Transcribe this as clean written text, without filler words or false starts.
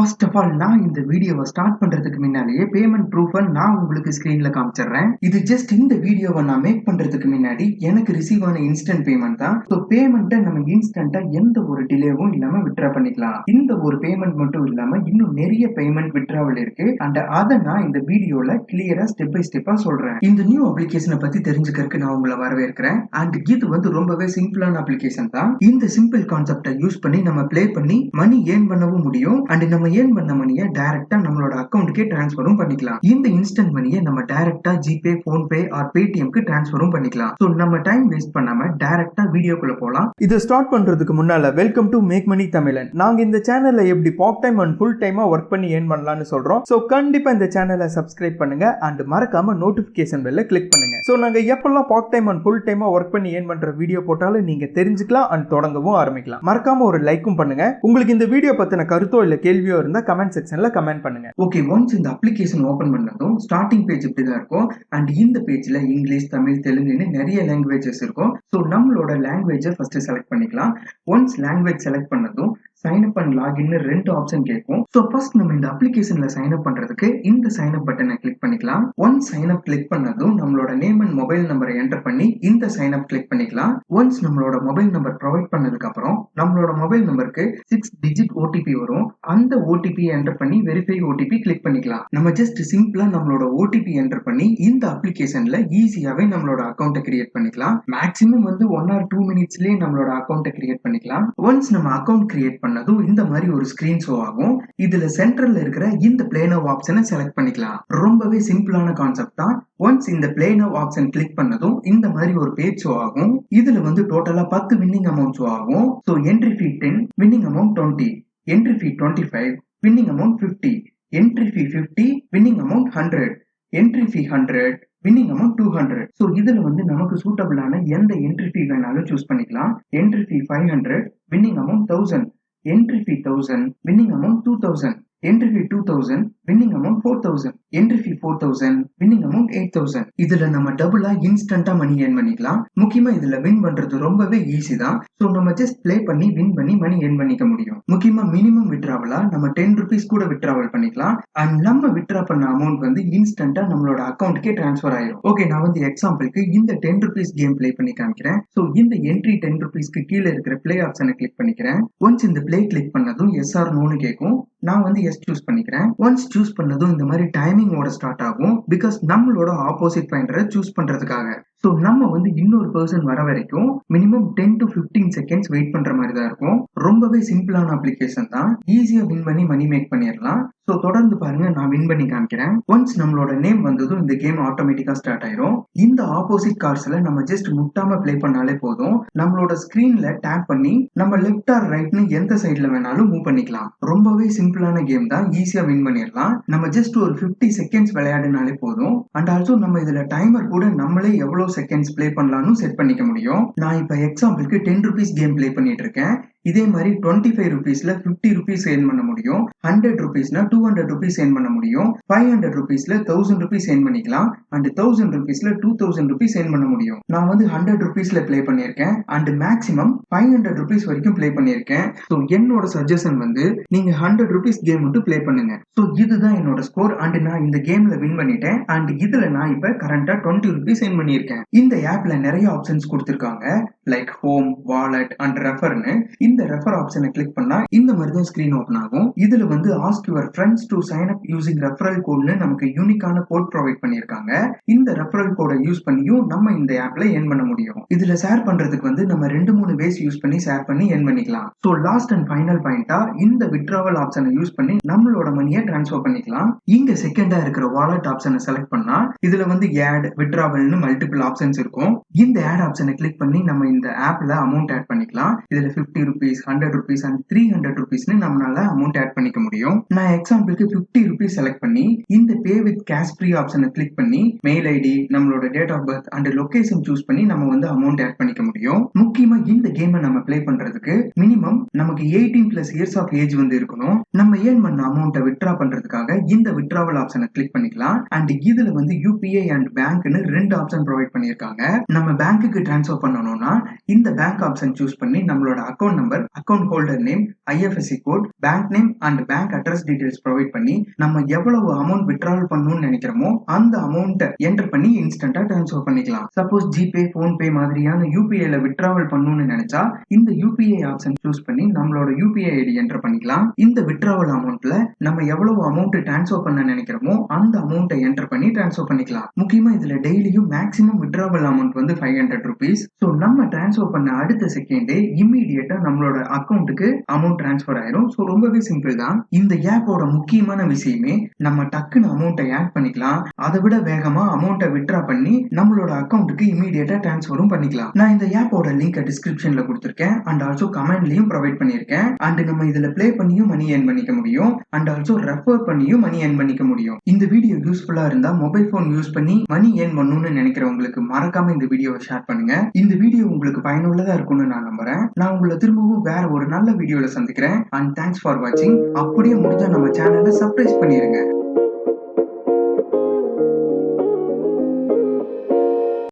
First of all நான் இந்த வீடியோவை ஸ்டார்ட் பண்றதுக்கு முன்னாடியே பேமெண்ட் ப்ரூஃபை நான் உங்களுக்கு ஸ்கிரீன்ல காமிச்சிடுறேன். இது ஜஸ்ட் இந்த வீடியோவை நான் மேக் பண்றதுக்கு முன்னாடி எனக்கு ரிசீவ் ஆன இன்ஸ்டன்ட் பேமெண்ட் தான். ஸோ பேமெண்ட்டை நம்ம இன்ஸ்டன்டா எந்த ஒரு டிலேவும் இல்லாம வித்ட்ரா பண்ணிக்கலாம். இந்த ஒரு பேமெண்ட் மட்டும் இல்லாம இன்னும் நிறைய பேமெண்ட் வித்ட்ராவல் இருக்கு. அண்ட் அதை நான் இந்த வீடியோல கிளியரா ஸ்டெப் பை ஸ்டெப்பா சொல்றேன். இந்த நியூ அப்ளிகேஷனை பத்தி தெரிஞ்சுக்கிறதுக்கு நான் உங்களை வரவேற்கிறேன். அண்ட் இது வந்து ரொம்பவே சிம்பிளான அப்ளிகேஷன் தான். இந்த சிம்பிள் கான்செப்டை யூஸ் பண்ணி நம்ம பிளே பண்ணி மணி ஏர்ன் பண்ணவும் முடியும். அண்ட் நம்ம ஏர்ன் பண்ண மணியை டைரக்டா நம்மளோட அக்கௌண்ட்டுக்கே டிரான்ஸ்ஃபரும் பண்ணிக்கலாம். இந்த இன்ஸ்டன்ட் மணியை நம்ம டைரக்டா ஜிபே, போன்பே ஆர் பேடிஎம்க்கு டிரான்ஸ்ஃபரும் பண்ணிக்கலாம். ஸோ நம்ம டைம் வேஸ்ட் பண்ணாம டைரக்டா வீடியோக்குள்ள போலாம். இதை ஸ்டார்ட் பண்றதுக்கு முன்னால வெல்கம் டு மேக் மணி தமிழன். நாங்க இந்த சேனல்ல எப்படி பார்ட் டைம் அண்ட் ஃபுல் டைமா ஒர்க் பண்ணி ஏர்ன் பண்ணலாம்னு சொல்றோம். ஸோ கண்டிப்பா இந்த சேனலை சப்ஸ்கிரைப் பண்ணுங்க அண்ட் மறக்காம நோட்டிபிகேஷன் பெல்ல கிளிக் பண்ணுங்க. ஸோ நாங்க எப்பெல்லாம் பார்ட் டைம் அண்ட் ஃபுல் டைமா ஒர்க் பண்ணி ஏர்ன் பண்ற வீடியோ போட்டாலும் நீங்க தெரிஞ்சுக்கலாம் அண்ட் தொடங்கவும் ஆரம்பிக்கலாம். மறக்காம ஒரு லைக்கும் பண்ணுங்க. உங்களுக்கு இந்த வீடியோ பத்தின கருத்தோ இல்ல கேள்வியோ இருந்தா கமெண்ட் செக்ஷன்ல கமெண்ட் பண்ணுங்க. ஓகே, ஒன்ஸ் இந்த அப்ளிகேஷன் ஓபன் பண்ணதும் ஸ்டார்டிங் பேஜ் இப்படிதான் இருக்கும். அண்ட் இந்த பேஜ்ல இங்கிலீஷ், தமிழ், தெலுங்குன்னு நிறைய லாங்குவேஜஸ் இருக்கும். ஸோ நம்மளோட லாங்குவேஜை ஃபர்ஸ்ட் செலக்ட் பண்ணிக்கலாம். ஒன்ஸ் லாங்குவேஜ் செலக்ட் பண்ணதும் சைன் அப் அண்ட் லாகின் ரெண்டு ஆப்ஷன் கேட்கும். ஸோ ஃபர்ஸ்ட் நம்ம இந்த அப்ளிகேஷன்ல சைன் அப் பண்றதுக்கு இந்த சைன் அப் பட்டனை கிளிக் பண்ணிக்கலாம். ஒன்ஸ் சைன் அப் கிளிக் பண்ணதும் நம்மளோட நேம் அண்ட் மொபைல் நம்பரை என்டர் பண்ணி இந்த சைன் அப் கிளிக் பண்ணிக்கலாம். ஒன்ஸ் நம்மளோட மொபைல் நம்பர் ப்ரொவைட் பண்ணதுக்கு அப்புறம் நம்மளோட மொபைல் நம்பருக்கு 6 டிஜிட் ஓடிபி வரும். அந்த ஓடிபி என்டர் பண்ணி வெரிஃபை ஓடிபி கிளிக் பண்ணிக்கலாம். நம்ம ஜஸ்ட் சிம்பிளா நம்மளோட ஓடிபி என்டர் பண்ணி இந்த அப்ளிகேஷன்ல ஈஸியாவே நம்மளோட அக்கௌண்ட்டை கிரியேட் பண்ணிக்கலாம். மேக்ஸிமம் வந்து 1 or 2 மினிட்ஸ்லயே நம்மளோட அக்கௌண்ட்டை கிரியேட் பண்ணிக்கலாம். ஒன்ஸ் நம்ம அக்கௌண்ட் கிரியேட் பண்ணதும் இந்த மாதிரி ஒரு ஸ்கிரீன் ஷோ ஆகும். இதுல சென்ட்ரல்ல இருக்கிற இந்த பிளே நவ் ஆப்ஷனை செலக்ட் பண்ணிக்கலாம். ரொம்பவே சிம்பிளான கான்செப்ட் தான். ஒன்ஸ் இந்த பிளே நவ் ஆப்ஷன் கிளிக் பண்ணதும் இந்த மாதிரி ஒரு பேஜ் ஷோ ஆகும். இதுல வந்து டோட்டலா 10 வின்னிங் அமௌண்ட் ஷோ ஆகும். ஸோ என்ட்ரி ஃபீ 10, வின்னிங் அமௌண்ட் 20, என்ட்ரி ஃபீ 25, வின்னிங் அமௌண்ட் 50, என்ட்ரி ஃபீ 50, வின்னிங் அமௌண்ட் 100, என்ட்ரி ஃபீ 100, வின்னிங் அமௌண்ட் 200. ஸோ இதுல வந்து நமக்கு சூட்டபிளான எந்த என்ட்ரி ஃபீ வேணாலும் சூஸ் பண்ணிக்கலாம். என்ட்ரி ஃபீ 500, வின்னிங் அமௌண்ட் 1000, என்ட்ரி ஃபீ 1000, வின்னிங் அமௌண்ட் 2000, என்ட்ரி ஃபீ 2000, வின்னிங் அமௌண்ட் 4000, என்ட்ரி ஃபீ 4000, வின்னிங் அமௌண்ட் 8000. இதுல நம்ம டபுளா இன்ஸ்டன்டா money earn பண்ணிக்கலாம். முக்கியமா இதுல வின் பண்றது ரொம்பவே ஈஸி தான். ஸோ நம்ம ஜஸ்ட் பிளே பண்ணி வின் பண்ணி மணி ஏர்ன் பண்ணிக்க முடியும். முக்கியமா மினிமம் வித்ட்ராவலா நம்ம 10 rupees கூட வித்ட்ராவல் பண்ணிக்கலாம். அண்ட் நம்ம வித்ட்ரா பண்ண அமௌண்ட் வந்து இன்ஸ்டன்டா நம்மளோட அக்கௌண்ட்டுக்கே டிரான்ஸ்ஃபர் ஆயிரும். ஓகே, நான் வந்து எக்ஸாம்பிளுக்கு இந்த 10 rupees கேம் பிளே பண்ணி காமிக்கிறேன். ஸோ இந்த என்ட்ரி 10 rupeesக்கு கீழே இருக்கிற பிளே ஆப்ஷனை கிளிக் பண்ணிக்கிறேன். ஒன்ஸ் இந்த பிளே கிளிக் பண்ணதும் எஸ் ஆர் நோன்னு கேட்கும். நான் வந்து எஸ் சூஸ் பண்ணிக்கிறேன். ஒன்ஸ் சூஸ் பண்ணதும் இந்த மாதிரி டைமிங்கோட ஸ்டார்ட் ஆகும். பிகாஸ் நம்மளோட ஆப்போசிட் பாயிண்டரை சூஸ் பண்றதுக்காக. ஸோ நம்ம வந்து இன்னொரு பர்சன் வர வரைக்கும் மினிமம் 10 to 15 செகண்ட்ஸ் வெயிட் பண்ற மாதிரி தான் இருக்கும். ரொம்பவே சிம்பிளான அப்ளிகேஷன் தான். ஈஸியா வின் பண்ணி மணி மேக் பண்ணிடலாம். ஸோ தொடர்ந்து பாருங்க, நான் வின் பண்ணி காமிக்கிறேன். ஒன்ஸ் நம்மளோட நேம் வந்ததும் இந்த கேம் ஆட்டோமேட்டிக்கா ஸ்டார்ட் ஆயிரும். இந்த ஆப்போசிட் கார்ஸ்ல நம்ம ஜஸ்ட் முட்டாம பிளே பண்ணாலே போதும். நம்மளோட ஸ்கிரீன்ல டேப் பண்ணி நம்ம லெஃப்ட் ஆர் ரைட்னு எந்த சைட்ல வேணாலும் மூவ் பண்ணிக்கலாம். ரொம்பவே சிம்பிளான கேம் தான். ஈஸியா வின் பண்ணிடலாம். நம்ம ஜஸ்ட் ஒரு 50 செகண்ட்ஸ் விளையாடினாலே போதும். அண்ட் ஆல்சோ நம்ம இதுல டைமர் கூட நம்மளே எவ்வளவு செகண்ட்ஸ் பிளே பண்ணலாம்னு செட் பண்ணிக்க முடியும். நான் இப்ப எக்ஸாம்பிளுக்கு 10 rupees கேம் பிளே பண்ணிட்டு இருக்கேன். இதே மாதிரி 25 rupeesல 50 rupees ஏர்ன் பண்ண முடியும். 100 rupeesனா 200 rupees ஏர்ன் பண்ண முடியும். 500 rupeesல 1000 rupees ஏர்ன் பண்ணிக்கலாம். அண்ட் 1000 rupeesல 2000 rupees ஏர்ன் பண்ண முடியும். நான் வந்து 100 rupeesல பிளே பண்ணியிருக்கேன். அண்ட் மேக்ஸிமம் 500 rupees வரைக்கும் பிளே பண்ணியிருக்கேன். ஸோ என்னோட சஜஷன் வந்து நீங்க 100 rupees கேம் மட்டும் பிளே பண்ணுங்க. ஸோ இதுதான் என்னோட ஸ்கோர். அண்ட் நான் இந்த கேம்ல வின் பண்ணிட்டேன். அண்ட் இதுல நான் இப்ப கரண்டா 20 rupees ஏர்ன் பண்ணியிருக்கேன். இந்த ஆப்ல நிறைய ஆப்ஷன்ஸ் கொடுத்திருக்காங்க. லைக் ஹோம், வாலெட் அண்ட் ரெஃபர்னு. இந்த ரெஃபர் ஆப்ஷனை கிளிக் பண்ணா இந்த மாதிரி தான் ஸ்கிரீன் ஓபன் ஆகும். இதுல வந்து ask your friends to sign up using referral கோட்னு நமக்கு யூனிக்கான கோட் ப்ரொவைட் பண்ணிருக்காங்க. இந்த ரெஃபரல் கோடை யூஸ் பண்ணியும் நம்ம இந்த ஆப்ல ஏர்ன் பண்ண முடியும். இதுல ஷேர் பண்றதுக்கு வந்து நம்ம 2-3 வேஸ் யூஸ் பண்ணி ஷேர் பண்ணி ஏர்ன் பண்ணிக்கலாம். ஸோ லாஸ்ட் அண்ட் ஃபைனல் பாயிண்டா இந்த வித்ட்ராவல் ஆப்ஷனை யூஸ் பண்ணி நம்மளோட மணியை டிரான்ஸ்ஃபர் பண்ணிக்கலாம். இங்க செகண்டா இருக்கிற வாலெட் ஆப்ஷனை செலக்ட் பண்ணா இதுல வந்து ஆட், வித்ட்ராவல்னு மல்டிபிள் ஆப்ஷன்ஸ் இருக்கும். இந்த ஆட் ஆப்ஷனை கிளிக் பண்ணி நம்ம இந்த ஆப்ல அமௌண்ட் ஆட் பண்ணிக்கலாம். இதுல 50 rupees, 100 rupees and 300 rupeesனு நம்மளால அமௌண்ட் ஆட் பண்ணிக்க முடியும். நான் எக்ஸாம்பிளுக்கு 50 rupees செலக்ட் பண்ணி இந்த பே வித் கேஷ் ஃப்ரீ ஆப்ஷனை கிளிக் பண்ணி மெயில் ஐடி, நம்மளோட date of birth and location choose பண்ணி நம்ம வந்து அமௌண்ட் ஆட் பண்ணிக்க முடியும். முக்கியமா இந்த கேமை நம்ம பிளே பண்றதுக்கு மினிமம் நமக்கு 18+ years ஆஃப் ஏஜ் வந்து இருக்கணும். நம்ம ஏர்ன் பண்ண அமௌண்ட்டை வித்ட்ரா பண்றதுக்காக இந்த வித்ட்ராவல் ஆப்ஷனை கிளிக் பண்ணிக்கலாம். அண்ட் இதுல வந்து யூபிஐ அண்ட் பேங்க்னு 2 ஆப்ஷன் ப்ரொவைட் பண்ணிருக்காங்க. நம்ம பேங்க்குக்கு டிரான்ஸ்ஃபர் பண்ணணும்னா இந்த பேங்க் ஆப்ஷன் சூஸ் பண்ணி நம்மளோட account number, account holder name, IFSC code, bank name and bank address details provide பண்ணி நம்ம எவ்வளவு அமௌண்ட் வித்ட்ராவல் பண்ணணும்னு நினைக்கிறோமோ அந்த அமௌண்ட் என்டர் பண்ணி இன்ஸ்டன்டா ட்ரான்ஸ்ஃபர் பண்ணிக்கலாம். சப்போஸ் ஜிபே, போன்பே மாதிரியான யூபிஐல வித்ட்ராவல் பண்ணணும்னு நினைச்சா இந்த யூபிஐ ஆப்ஷன் சூஸ் பண்ணி நம்மளோட யூபிஐ ஐடி என்டர் பண்ணிக்கலாம். இந்த வித்ட்ராவல் அமௌண்ட்ல நம்ம எவ்வளவு அமௌண்ட் ட்ரான்ஸ்ஃபர் பண்ண நினைக்கிறோமோ அந்த அமௌண்ட்டை என்டர் பண்ணி ட்ரான்ஸ்ஃபர் பண்ணிக்கலாம். முக்கியமா இதுல டெய்லியும் மேக்ஸிமம் வித்ட்ராவல் அமௌண்ட் வந்து 500 rupees. ஸோ நம்ம ட்ரான்ஸ்ஃபர் பண்ண அடுத்த செகண்டே இம்மீடியட்டா நம்மளோட அக்கௌண்ட்டுக்கு அமௌண்ட் ட்ரான்ஸ்ஃபர் ஆயிரும். ஸோ ரொம்பவே சிம்பிள் தான். இந்த ஆப்போட முக்கியமான விஷயமே நம்ம டக்குன்னு அமௌண்ட்டை ஆட் பண்ணிக்கலாம். அதை விட வேகமா அமௌண்ட்டை வித்ட்ரா பண்ணி நம்மளோட அக்கௌண்ட்டுக்கு இம்மீடியட்டா ட்ரான்ஸ்ஃபரும் பண்ணிக்கலாம். நான் இந்த ஆப்போட லிங்க் டிஸ்கிரிப்ஷன்ல கொடுத்திருக்கேன் அண்ட் ஆல்சோ கமெண்ட்லயும் ப்ரொவைட் பண்ணிருக்கேன். அண்ட் நம்ம இதுல ப்ளே பண்ணியும் மணி ஏர்ன் பண்ணிக்க முடியும் அண்ட் ஆல்சோ ரெஃபர் பண்ணியும் மணி ஏர்ன் பண்ணிக்க முடியும். இந்த வீடியோ யூஸ்ஃபுல்லா இருந்தா மொபைல் போன் யூஸ் பண்ணி மணி ஏர்ன் பண்ணணும்னு நினைக்கிறவங்களுக்கு மறக்காம இந்த வீடியோவை ஷேர் பண்ணுங்க. இந்த வீடியோ உங்களுக்கு பயனுள்ளதா இருக்கும்னு நான் நம்புறேன். நான் உங்களை திரும்பவும் வேற ஒரு நல்ல வீடியோல சந்திக்கிறேன். அண்ட் தேங்க்ஸ் ஃபார் வாட்சிங். அப்படியே முடிஞ்சா நம்ம சேனலை சப்ஸ்கிரைப் பண்ணிருங்க.